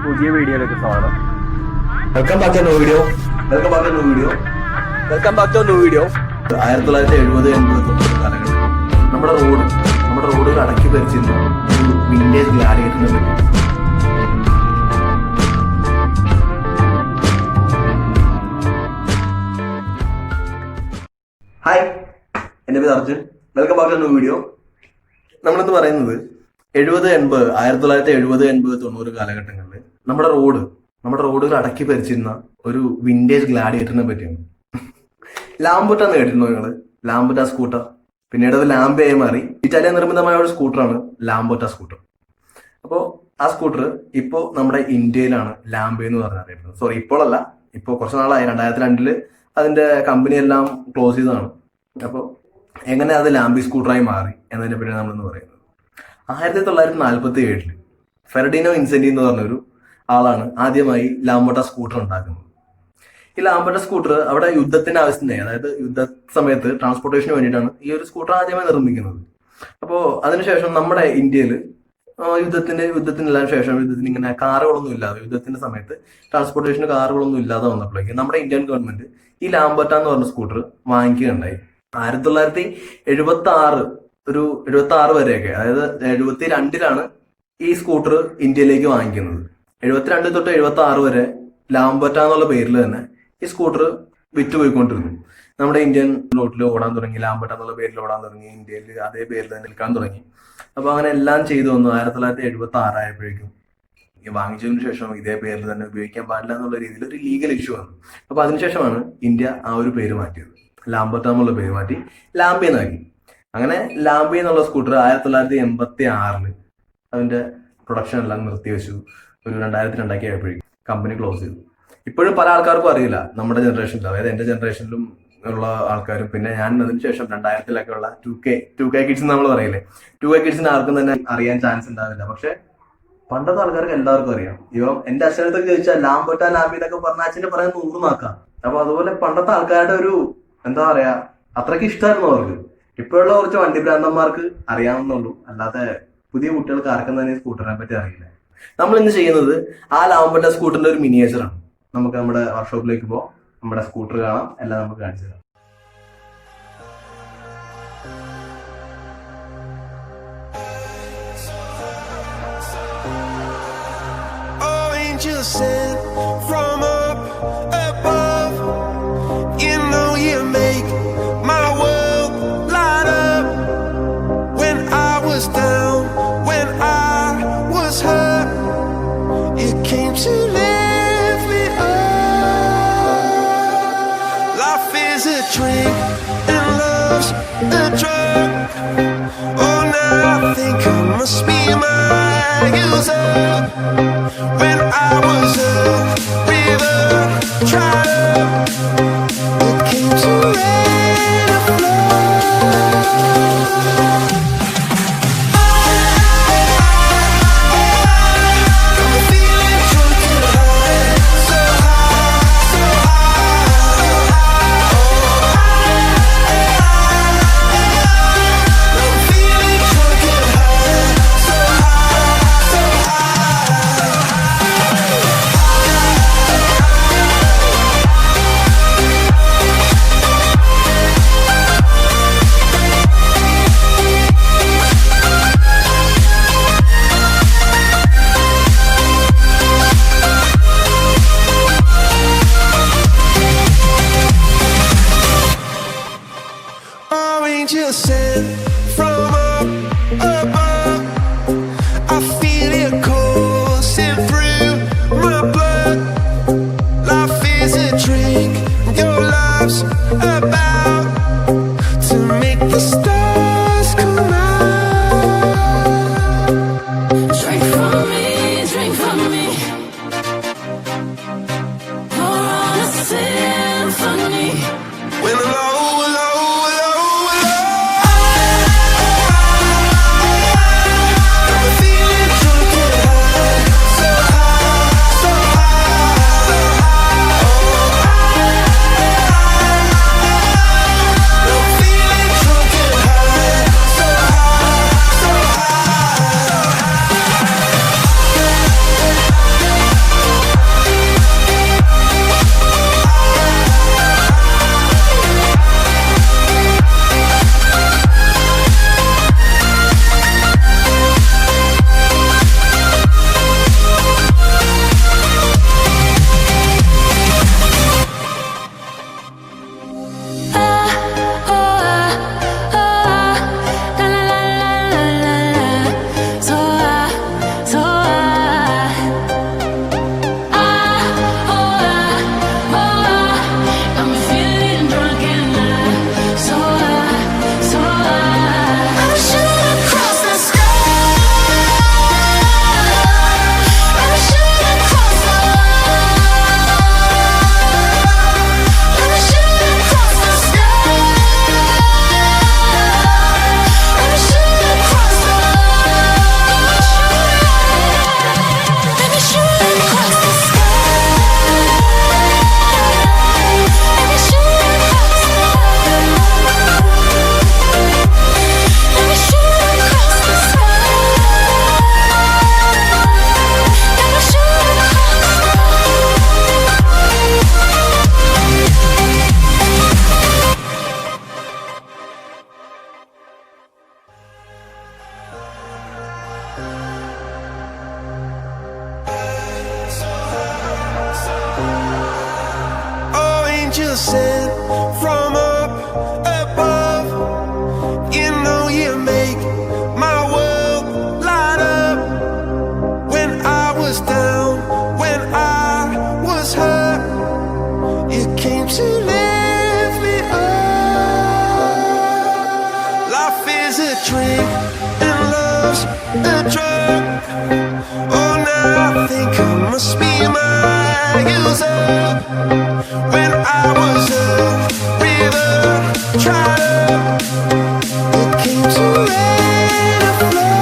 പുതിയ വീഡിയോയിലേക്ക് സ്വാഗതം. Welcome back to new video. 1970-80 കാലഘട്ടം നമ്മുടെ റോഡുകൾ അടക്കി ഭരിച്ചിരുന്ന ഒരു വിന്റേജ് ഗ്ലാഡിയേറ്ററിനെ പറ്റി. ഹായ്, എൻ്റെ പേര് Arjun. Welcome back to new video. നമ്മളിന്ന് പറയുന്നത് 1970-80-90 കാലഘട്ടങ്ങളിൽ നമ്മുടെ റോഡുകൾ അടക്കി ഭരിച്ചിരുന്ന ഒരു വിന്റേജ് ഗ്ലാഡിയേറ്ററിനെ പറ്റിയാണ്. ലാംബോട്ട എന്ന് കേട്ടിരുന്നോ നിങ്ങള്? ലാംബോട്ട സ്കൂട്ടർ, പിന്നീട് അത് ലാംബയായി മാറി. ഇറ്റാലിയൻ നിർമ്മിതമായ ഒരു സ്കൂട്ടറാണ് ലാംബോട്ട സ്കൂട്ടർ. അപ്പോൾ ആ സ്കൂട്ടർ ഇപ്പോൾ നമ്മുടെ ഇന്ത്യയിലാണ് ലാംബെ എന്ന് പറഞ്ഞറിയപ്പെടുന്നത്. സോറി, ഇപ്പോഴല്ല, ഇപ്പോൾ കുറച്ച് നാളായി. 2002 അതിന്റെ കമ്പനി എല്ലാം ക്ലോസ് ചെയ്തതാണ്. അപ്പോൾ എങ്ങനെ അത് ലാംബി സ്കൂട്ടറായി മാറി എന്നതിനെ പറ്റിയാണ് നമ്മളെന്ന് പറയുന്നത്. 1947 ഫെർഡിനോ ഇൻസെന്റി എന്ന് പറഞ്ഞൊരു ആളാണ് ആദ്യമായി ലാംബോട്ട സ്കൂട്ടർ ഉണ്ടാക്കുന്നത്. ഈ ലാംബോട്ട സ്കൂട്ടർ അവിടെ യുദ്ധത്തിന്റെ ആവശ്യത്തിനായി, അതായത് യുദ്ധ സമയത്ത് ട്രാൻസ്പോർട്ടേഷന് വേണ്ടിയിട്ടാണ് ഈ ഒരു സ്കൂട്ടർ ആദ്യമായി നിർമ്മിക്കുന്നത്. അപ്പോൾ അതിനുശേഷം നമ്മുടെ ഇന്ത്യയിൽ യുദ്ധത്തിനെല്ലാം ശേഷം യുദ്ധത്തിന് ഇങ്ങനെ കാറുകളൊന്നും ഇല്ലാതെ, യുദ്ധത്തിന്റെ സമയത്ത് ട്രാൻസ്പോർട്ടേഷന് കാറുകളൊന്നും ഇല്ലാതെ വന്നപ്പോഴേക്ക് നമ്മുടെ ഇന്ത്യൻ ഗവൺമെന്റ് ഈ ലാംബോട്ട എന്ന് പറഞ്ഞ സ്കൂട്ടർ വാങ്ങിക്കുകയുണ്ടായി. 1976 വരെയൊക്കെ, അതായത് 72 ഈ സ്കൂട്ടർ ഇന്ത്യയിലേക്ക് വാങ്ങിക്കുന്നത്. 72 തൊട്ട് 76 വരെ ലാംബോട്ട എന്നുള്ള പേരിൽ തന്നെ ഈ സ്കൂട്ടർ വിറ്റുപോയിക്കൊണ്ടിരുന്നു. നമ്മുടെ ഇന്ത്യൻ റോഡിൽ ഓടാൻ തുടങ്ങി, ലാംബോട്ട എന്നുള്ള പേരിൽ ഓടാൻ തുടങ്ങി, ഇന്ത്യയിൽ അതേ പേരിൽ തന്നെ നിൽക്കാൻ തുടങ്ങി. അപ്പൊ അങ്ങനെ എല്ലാം ചെയ്തു വന്നു. 1976 ആയപ്പോഴേക്കും വാങ്ങിച്ചതിനു ശേഷം ഇതേ പേരിൽ തന്നെ ഉപയോഗിക്കാൻ പാടില്ല എന്നുള്ള രീതിയിൽ ഒരു ലീഗൽ ഇഷ്യൂ വന്നു. അപ്പൊ അതിനുശേഷമാണ് ഇന്ത്യ ആ ഒരു പേര് മാറ്റിയത്. ലാംബോട്ട എന്നുള്ള പേര് മാറ്റി ലാംബി എന്നാക്കി. അങ്ങനെ ലാംബി എന്നുള്ള സ്കൂട്ടർ 1986 അതിന്റെ പ്രൊഡക്ഷൻ എല്ലാം നിർത്തിവെച്ചു. ഒരു 2002 ആയപ്പോഴേക്കും കമ്പനി ക്ലോസ് ചെയ്തു. ഇപ്പോഴും പല ആൾക്കാർക്കും അറിയില്ല, നമ്മുടെ ജനറേഷനിൽ, അതായത് എന്റെ ജനറേഷനിലും ഉള്ള ആൾക്കാരും, പിന്നെ ഞാൻ അതിന് ശേഷം 2000 ഉള്ള 2K കിഡ്സ് നമ്മൾ പറയില്ലേ, 2K കിഡ്സിന് ആർക്കും തന്നെ അറിയാൻ ചാൻസ് ഉണ്ടാവില്ല. പക്ഷെ പണ്ടത്തെ ആൾക്കാർക്ക് എല്ലാവർക്കും അറിയാം. ഇപ്പം എന്റെ അച്ഛനടുത്തൊക്കെ ചോദിച്ചാൽ ലാംബോട്ട ലാംബി എന്നൊക്കെ പറഞ്ഞ അച്ഛനെ പറയാൻ 100 നാക്കാം. അപ്പൊ അതുപോലെ പണ്ടത്തെ ആൾക്കാരുടെ ഒരു എന്താ പറയാ, അത്രയ്ക്ക് ഇഷ്ടമായിരുന്നു അവർക്ക്. ഇപ്പോഴുള്ള കുറച്ച് വണ്ടി ഭ്രാന്തന്മാർക്ക് അറിയാവുന്നുള്ളൂ, അല്ലാതെ പുതിയ കുട്ടികൾക്ക് ആർക്കും തന്നെ സ്കൂട്ടറിനെ പറ്റി അറിയില്ല. നമ്മൾ ഇന്ന് ചെയ്യുന്നത് ആ ലാംബോട്ട സ്കൂട്ടറിന്റെ ഒരു മിനിയേച്ചറാണ്. നമുക്ക് നമ്മുടെ വർക്ക്ഷോപ്പിലേക്ക് പോകാം, നമ്മുടെ സ്കൂട്ടർ കാണാം, എല്ലാം നമുക്ക് കാണിച്ചു തരാം. Drink and love's a drug. Oh, now I think I must be my user. When I was a river dry up, it came to rain and flood. Life is a drink and love's a drug. Oh, now I think I must be my user. When I was a river, tried up, it came to let it flow.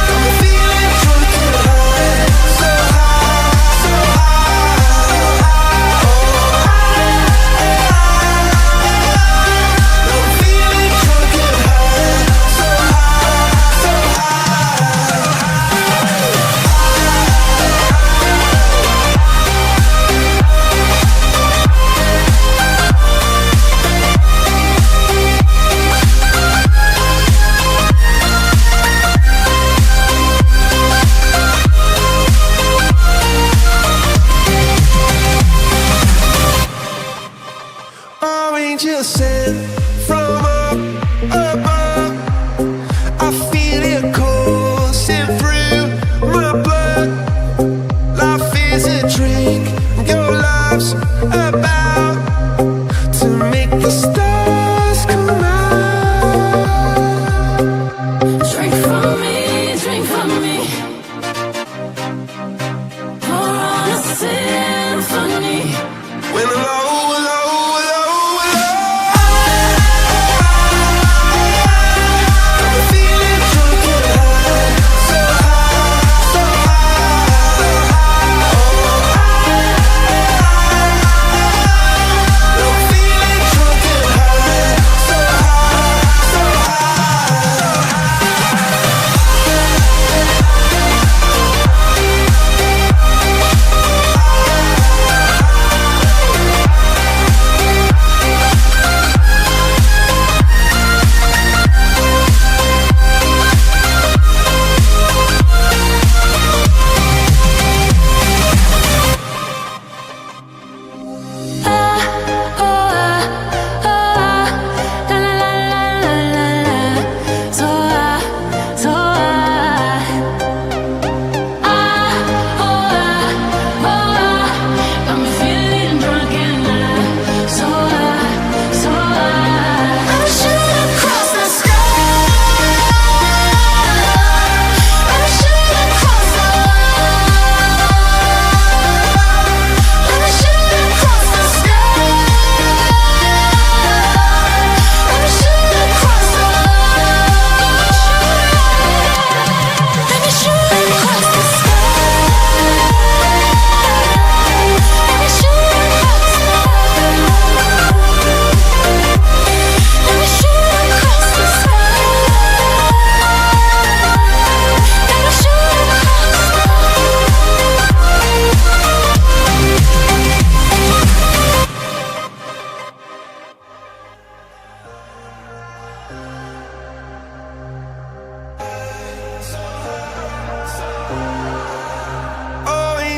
I'm feeling drunk and high, so high, so high. I'm feeling drunk and high, so high, so angels sent from up above. I feel it coursing through my blood. Life is a drink, your life's about to make the stars come out. Drink from me, drink from me. Pour on a symphony. When the low, low, low, low, I'm feeling drunk and high, so high, so high. I'm feeling drunk and high, so high, so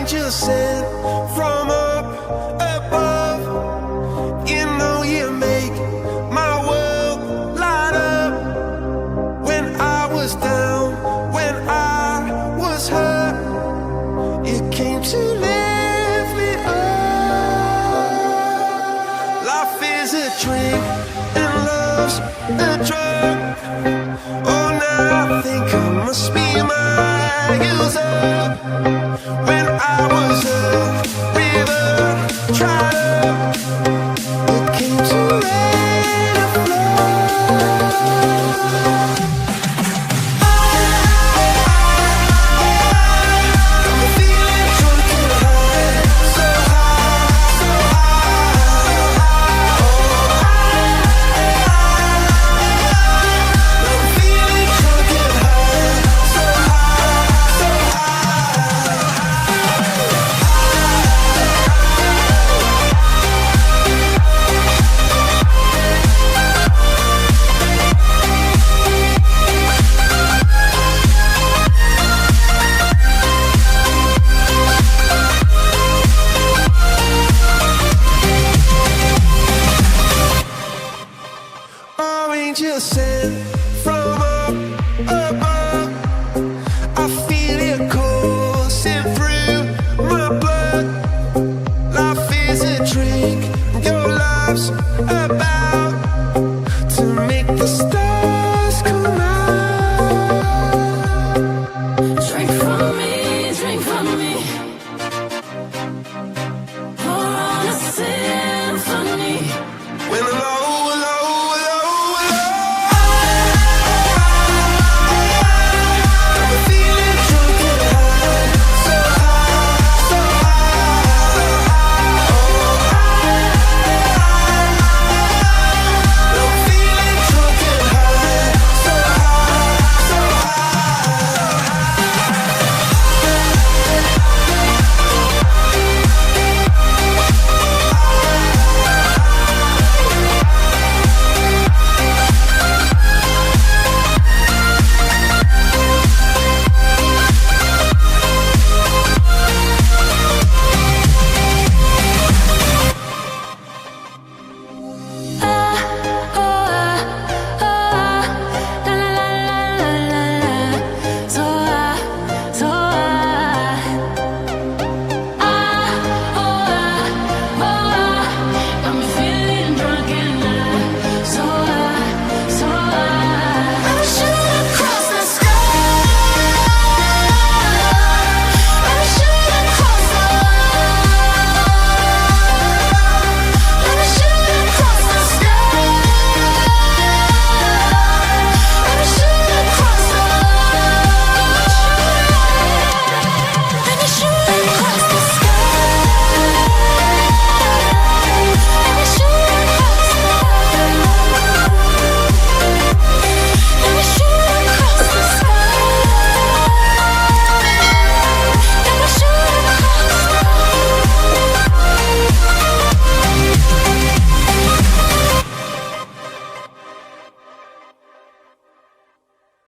angels sent from up above. You know you make my world light up. When I was down, when I was hurt, you came to lift me up. Life is a drink and love's a drug. Oh, now I think I must be my user. When I was a river, tried up, it came to let it flow. I'm feeling drunk and high, so high, so high. drink. Your love's about